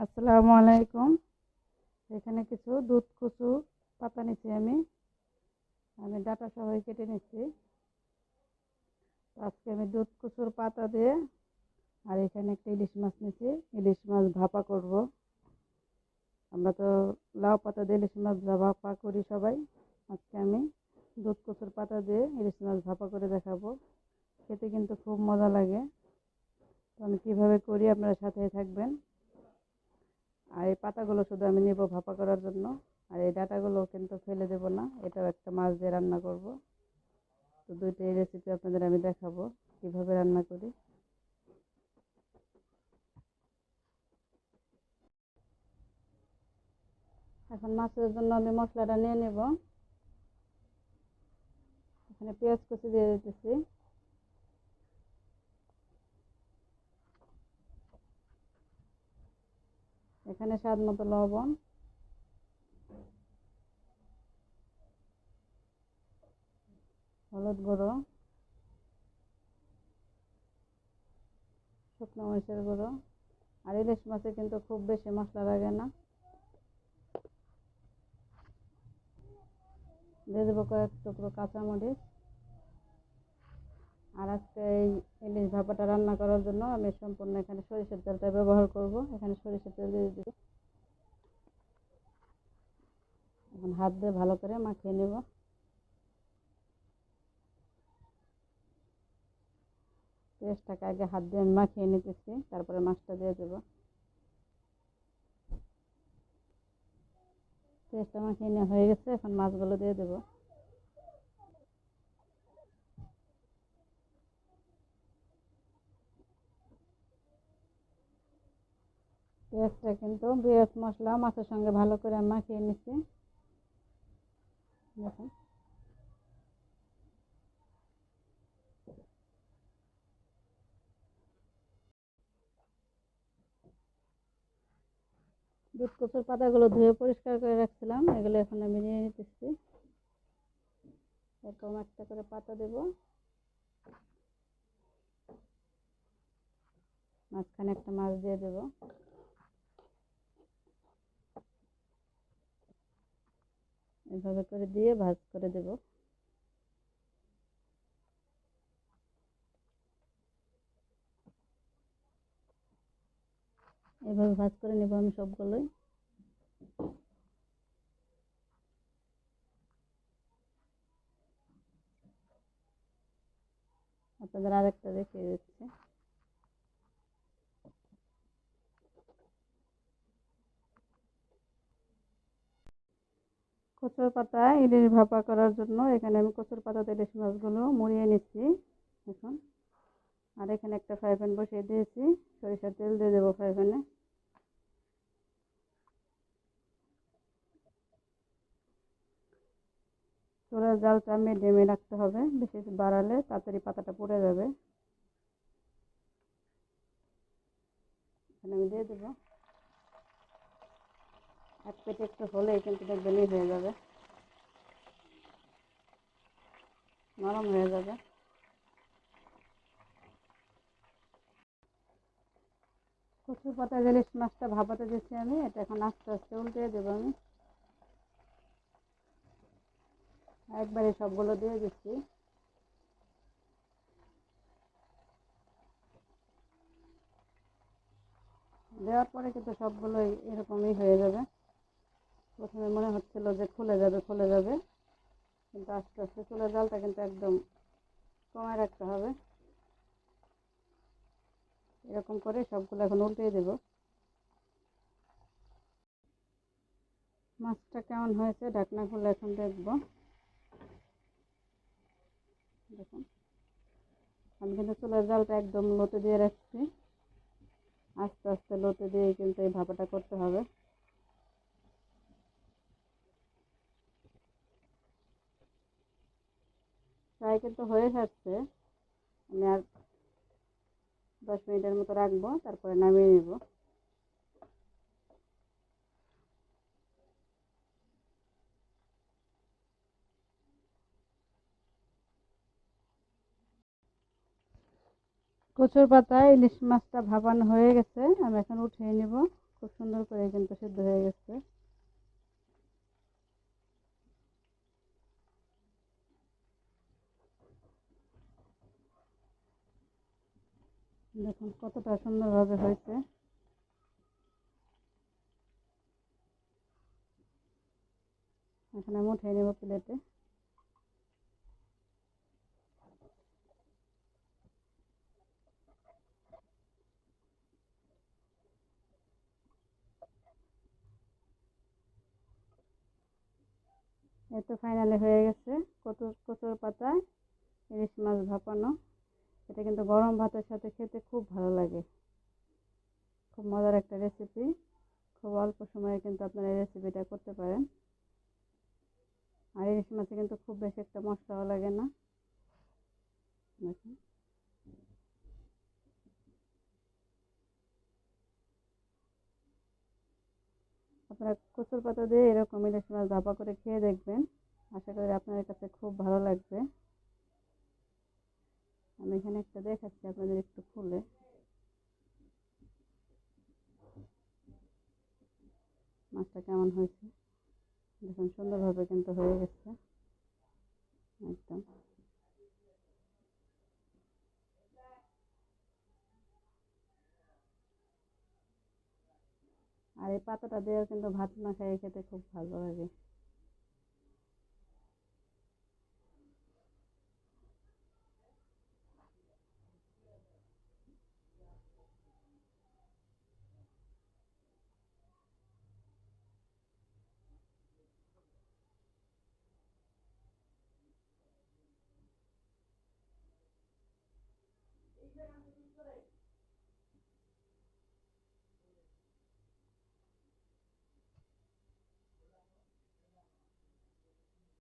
আসসালামু আলাইকুম। এখানে কিছু দুধ কচু পাতা নিচ্ছি আমি। ডাটা সহ কেটে নিচ্ছি। আজকে আমি দুধ কচুর পাতা দিয়ে আর এখানে একটা ইলিশ মাছ নিচ্ছি। ইলিশ মাছ ভাপা করব। আমরা তো লাউ পাতা দিয়ে ইলিশ মাছ ভাপা করি সবাই। আজকে আমি দুধ কচুর পাতা দিয়ে ইলিশ মাছ ভাপা করে দেখাবো। খেতে কিন্তু খুব মজা লাগে। তো আমি কীভাবে করি আপনারা সাথেই থাকবেন। আর এই পাতাগুলো শুধু আমি নেব ভাপা করার জন্য। আর এই ডাঁটাগুলো কিন্তু ফেলে দেবো না, এটাও একটা মাছ দিয়ে রান্না করব। তো দুইটাই রেসিপি আপনাদের আমি দেখাবো কিভাবে রান্না করি। এখন মাছের জন্য আমি মশলাটা নিয়ে নেব। এখানে পেঁয়াজ কুচি দিয়ে দিতেছি, এখানে স্বাদ মতো লবণ, হলুদ গুঁড়ো, শুকনো মরিচের গুঁড়ো। আর ইলিশ মাছে কিন্তু খুব বেশি মশলা লাগে না। দিয়ে দেবো কয়েক টুকরো কাঁচামরিচ। আর আজকে এই ইলিশ ভাপাটা রান্না করার জন্য আমি সম্পূর্ণ এখানে সরিষার তেলটা ব্যবহার করব। এখানে সরিষার তেল দিয়ে দিই। এখন হাত দিয়ে ভালো করে মাখিয়ে নেব। পেঁয়াজটাকে আগে হাত দিয়ে আমি মাখিয়ে নিতেছি, তারপরে মাছটা দিয়ে দেবো। পেঁয়াজটা মাখিয়ে নেওয়া হয়ে গেছে, এখন মাছগুলো দিয়ে দেবো। পেঁয়াজটা কিন্তু পেঁয়াজ মশলা মাছের সঙ্গে ভালো করে আমি মাখিয়ে নিচ্ছি। দেখুন, দুধ কচুর পাতাগুলো ধুয়ে পরিষ্কার করে রাখছিলাম, এগুলো এখন আমি নিয়ে নিতেছি। এরকম একটা করে পাতা দেব, মাঝখানে একটা মাছ দিয়ে দেব। এভাবে করে দিয়ে ভাজ করে দেব। এভাবে ভাজ করে নেব আমি সবগুলোই। আপনাদের আরেকটা দেখিয়ে দিচ্ছি। কচুর পাতা ইলিশ ভাপা করার জন্য এখানে আমি কচুর পাতাতে ইলিশ মাছগুলো মুড়িয়ে নিচ্ছি এখন। আর এখানে একটা ফ্রাই প্যান বসিয়ে দিয়েছি, সরিষার তেল দিয়ে দেবো ফ্রাই প্যানে। চুলার জালটা মিডিয়ামে রাখতে হবে, বেশি বাড়ালে তাড়াতাড়ি পাতাটা পুড়ে যাবে। এখানে আমি দিয়ে দেবো। এক পেটে একটু হলেই কিন্তু দেখবেন হয়ে যাবে, নরম হয়ে যাবে। কচুর পাতা ইলিশ মাছটা ভাপাতে দিচ্ছি আমি, এটা এখন আস্তে আস্তে উল্টে দেবো আমি। একবারে সবগুলো দিয়ে দিচ্ছি। দেওয়ার পরে কিন্তু সবগুলোই এরকমই হয়ে যাবে। প্রথমে মনে হচ্ছিল যে খুলে যাবে খুলে যাবে, কিন্তু আস্তে আস্তে চুলার জালটা কিন্তু একদম কমায় রাখতে হবে। এরকম করে সবগুলো এখন উল্টে দেব। মাছটা কেমন হয়েছে ঢাকনা খুলে এখন দেখবো। দেখুন, আমি কিন্তু চুলার জালটা একদম লোতে দিয়ে রাখছি। আস্তে আস্তে লোতে দিয়ে কিন্তু এই ভাপাটা করতে হবে। প্রায় কিন্তু হয়ে যাচ্ছে। আমি আর 10 মিনিটের মতো রাখবো, তারপরে নামিয়ে নেব। কচুর পাতায় ইলিশ মাছটা ভাপানো হয়ে গেছে, আমি এখন উঠিয়ে নেব। খুব সুন্দর করে কিন্তু সিদ্ধ হয়ে গেছে। দেখুন কতটা সুন্দরভাবে হয়েছে। এখন আমি উঠিয়ে নেব প্লেটে। এই তো ফাইনালি হয়ে গেছে কচুর পাতায় ইলিশ মাছ ভাপানো। এটা কিন্তু গরম ভাতের সাথে খেতে খুব ভালো লাগে। খুব মজার একটা রেসিপি। খুব অল্প সময়ে কিন্তু আপনারা এই রেসিপিটা করতে পারেন। আর ইলিশ মাছে কিন্তু খুব বেশি একটা মশলাও লাগে না। দেখুন আপনারা কচুর পাতা দিয়ে এরকম ইলিশ মাছ ভাপা করে খেয়ে দেখবেন। আশা করি আপনাদের কাছে খুব ভালো লাগবে। আমি এখানে একটা দেখাচ্ছি আপনাদের একটু খুলে। মাছটা কেমন হয়েছে দেখুন, সুন্দরভাবে কিন্তু হয়ে গেছে একদম। আর এই পাতাটা দিয়ে কিন্তু ভাত না খেয়ে খেতে খুব ভালো লাগে।